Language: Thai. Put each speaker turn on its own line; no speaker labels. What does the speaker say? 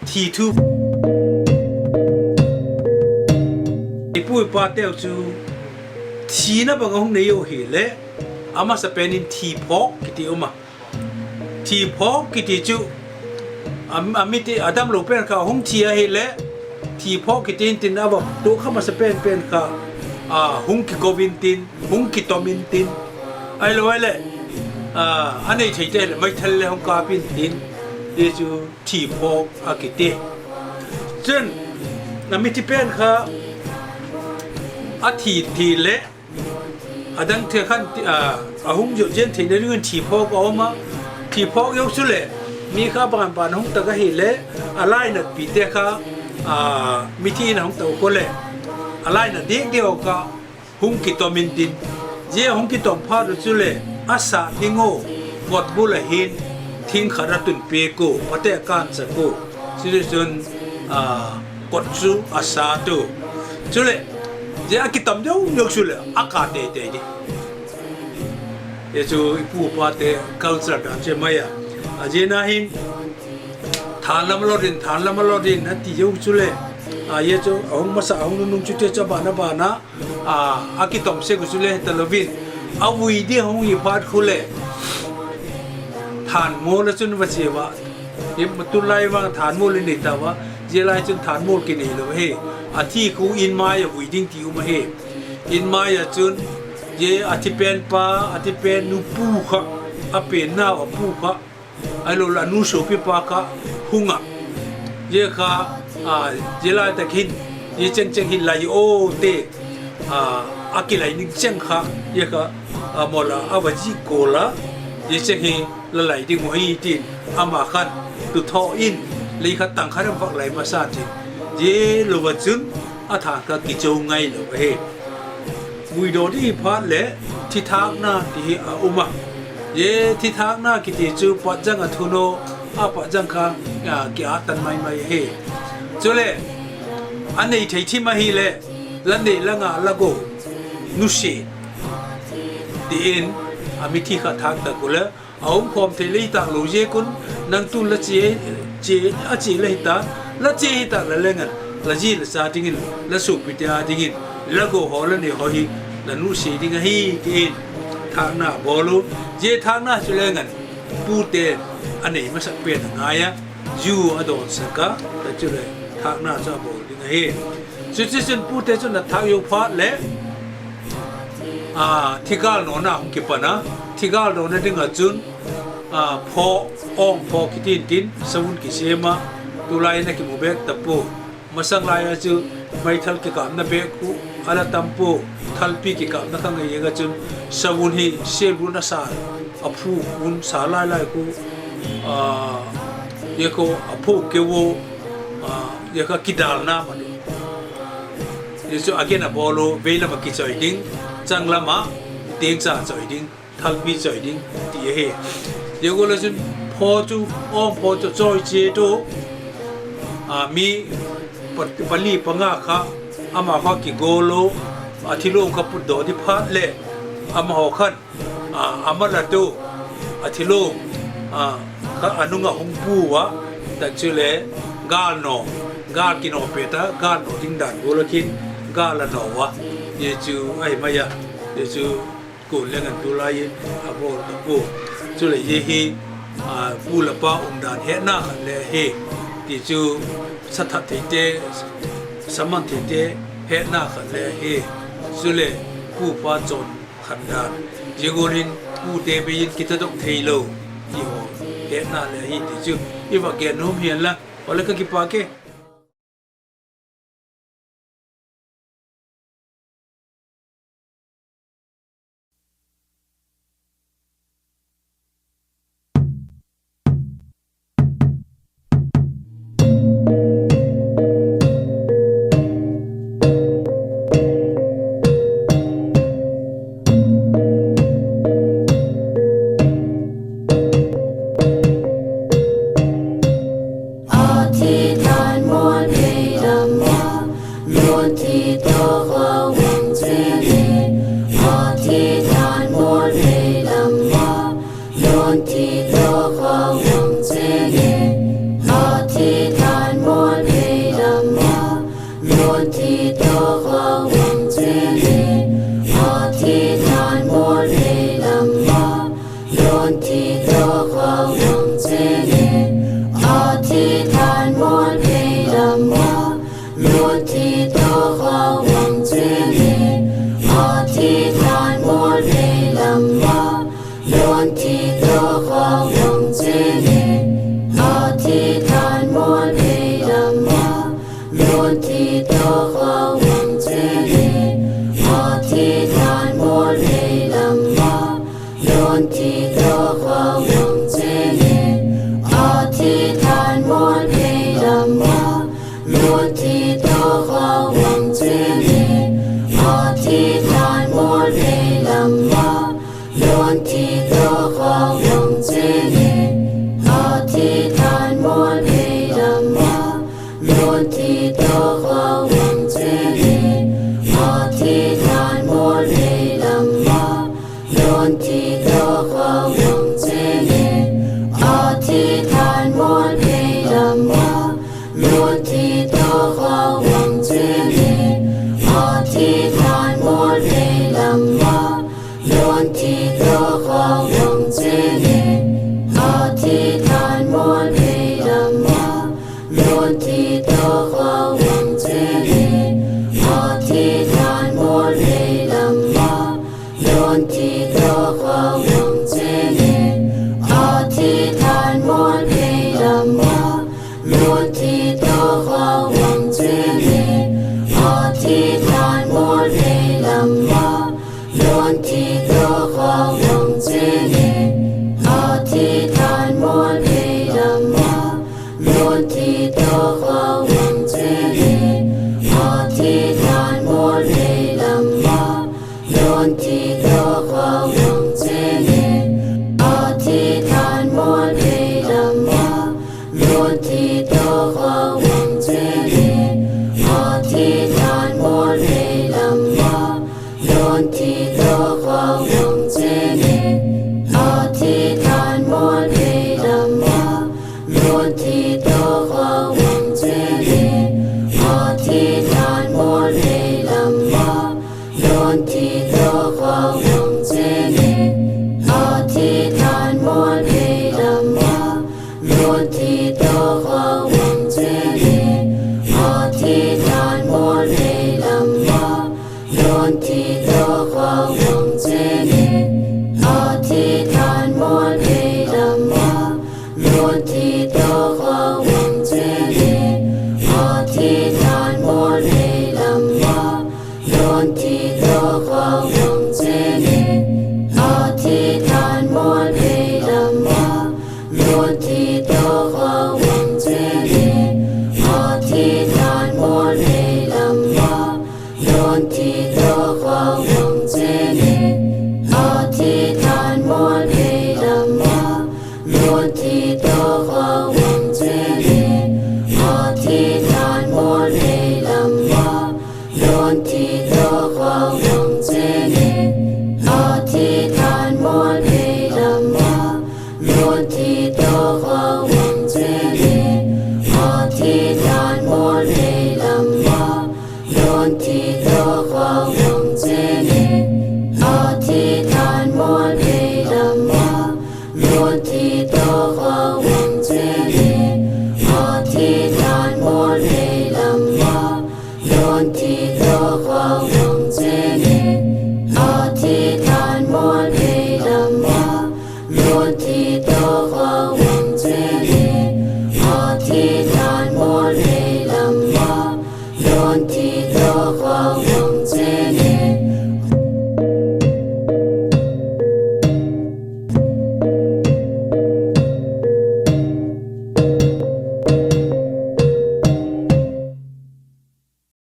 ทีทูไอ้ปุ้ยปาเต้าจูทีน่ะบางห้องนี้อยู่เห็นเลยอามาสเปนินทีพอกกิติอุมาทีพอกกิติจูอามิติอาดัมโลเป็นข้าห้องทีเห็นเลยทีพอกกิตินตินอาบอกตัวข้ามาสเปนเป็นข้าห้องกิโกวินตินห้องกิโตมินตินไอ้รู้ไว้เลยอันนี้ใช่ได้เลยไม่ทันเลยห้องกาบินตินเดี๋ยวจูทีพอกอากิติจนอามิติเป็นข้าอาทีเละอาดังเทขันหุ่งจุดเจนที่ในเรื่องทีพอกออกมาทีพอกยกสุดเลยมีข้าบางปานหุ่งตะกะเฮเละอะไรนัดปีเตะข้ามิที่นะหุ่งตะโกเลยอะไรนัดเด็กเดียวก็หุ่งกิตอมินตินเจ้าหุ่งกิตอมพาดสุดเลยอาสาดิงโง่กดบุลเห็นทิ้งขาดตุนเปโก้ปะเตะการสกุสุดจนกดซูอาสาตุสุดเลยเจ้าคิดทำเจ้ายกสุดเลยอากาศเตะดิเจ้าผู้ปาเตะเข้าสระกันใช่ไหมอ่ะเจ้าหน้าหินฐานละมลดินนั่นที่ยกสุดเลยเจ้าองค์มาสาวองค์นุ่งชุดเจ้าบ้านอาคิดทำเสกสุดเลยตลอดวินเอาวิธีของอีพาดคุเลยฐานโมลจุนวัชเยวะยิ่งตุลายว่าฐานโมลนี่แต่ว่าเจริญจนฐานโมลกินนี่เลยเฮ้อาที่คูอินมายวิดิ้งที่อุมาเฮอินมายจุนเยอาทิเป็นปาอาทิเป็นนูปูขะอาเป็นหน้าอปูขะไอ้โลลานูโสปิปาขะหุงะเยค่ะเจริญตะกินเยเจงหินไหลโอเตอากิไหลนิเจงค่ะเยค่ะมอลาอาวจิโกลาเยเจงหิละไหลดิ้งหัวหิตินอามาขันตุทออินเลยค่ะต่างขันฝักไหลมาซาจิเย่ลูกจุนอาถากกิจงไงลูกเฮมุยโดที่พัดเละที่ทางหน้าที่อุมาเย่ที่ทางหน้ากิจจูปัจจังอทุโนปัจจังค่ะกิอาตันไม่เฮจุเลอันนี้ที่มาฮีเละลันเดลังละโกนุชีดีเอ็นอามิที่ขัดทางตะกุลเอาคอมเทลีตาลูเจกุนนังตุลเจอาจีเลยตาละเจตาละเลงันละจีละซาติงินละสุปิตาติงินละโกฮอลนี่ฮอฮีละนุชีติงฮีดีเอ็นทางหน้าบอลูเจทางหน้าจุเลงันปูเตอันนี้มันสักเป็นไงอะยูอดอนสกะแต่จุเลทางหน้าจะบอติงฮีสุดปูเตจนทางโยพาเละที่กาลโนนะหุ่งกิปนะที่กาลโนนะดึงจุนพอองพอคิดินดินสมุนกิเซมาตุลายนะกิโมเบกตะปูมาสังลายจูไม่ทัลกิกามนะเบกุอาลตัมปูทัลปีกิกามนะทั้งเยกจุนสมุนฮีเซลุนะสาอภูอุนสาลายกูเยกอภูเกวเยกกิดาลนะมันเยซูอาเกนะบอลเวลามากิจอยดิ้งจังละมาเตียงจ่าจอยดิ้งทัลปีจอยดิ้งที่เฮเดี๋ยวก็เลยจนพอจูพอจะจอยเจโตมีปลีปังอาค่ะอามาข้ากิโกโลที่โลกขับปุดโดที่พัดเละอามาหอขันอามาละตูที่โลกข้าอนุงะหงปูวะแต่ชื่อเละกาลโนกาลกินอเปตากาลโนดิ้งดันโกลคินกาลโนวะเยจูไอ้มายาเยจูกูเลี้ยงกันตุลายอาโบตะปูจุเลยเยฮีปูละป้าองดานเฮน่าขันเลเฮที่จูสัทธติเตสมันติเตเฮน่าขันเลเฮจุเลยปูป้าจนขันดานเยโกลินปูเตเบยินกิตตกเทโลที่โอเฮน่าเลเฮที่จูอีว่าแกนุ่มเฮียนละวันละก็กิปาเก
อธิษฐาน体的话往这里，阿提坦摩雷拉玛，罗提的话往这里，阿提坦摩雷拉玛，罗提的话往这里，阿提坦摩雷拉玛，罗提的话往这里，阿提坦摩雷拉玛。论体的话往这里，阿提坦摩雷拉玛。论体的话往这里，阿提坦摩雷拉玛。论体的话往这里，阿提坦摩雷拉玛。论体的话往这里，阿提坦摩雷拉玛。论体的话往这里，阿提坦摩雷拉玛。论体的话往这里，阿提坦摩雷拉玛。论体的话往这里，阿提坦摩雷拉玛。论体的话往这里，阿提坦摩雷拉玛。论体的话往这里，阿提坦摩雷拉玛。论体的话往这里，阿提坦摩雷拉玛。论体的话往这里，阿提坦摩雷拉玛。论体的话往这里，阿提坦摩雷拉玛。论体的话往这里，阿提坦摩雷拉玛。论体的话往这里，阿提坦摩雷拉玛。论体的话往这里，阿提坦摩雷拉玛。论体的话往这里，阿提坦摩雷拉玛。论体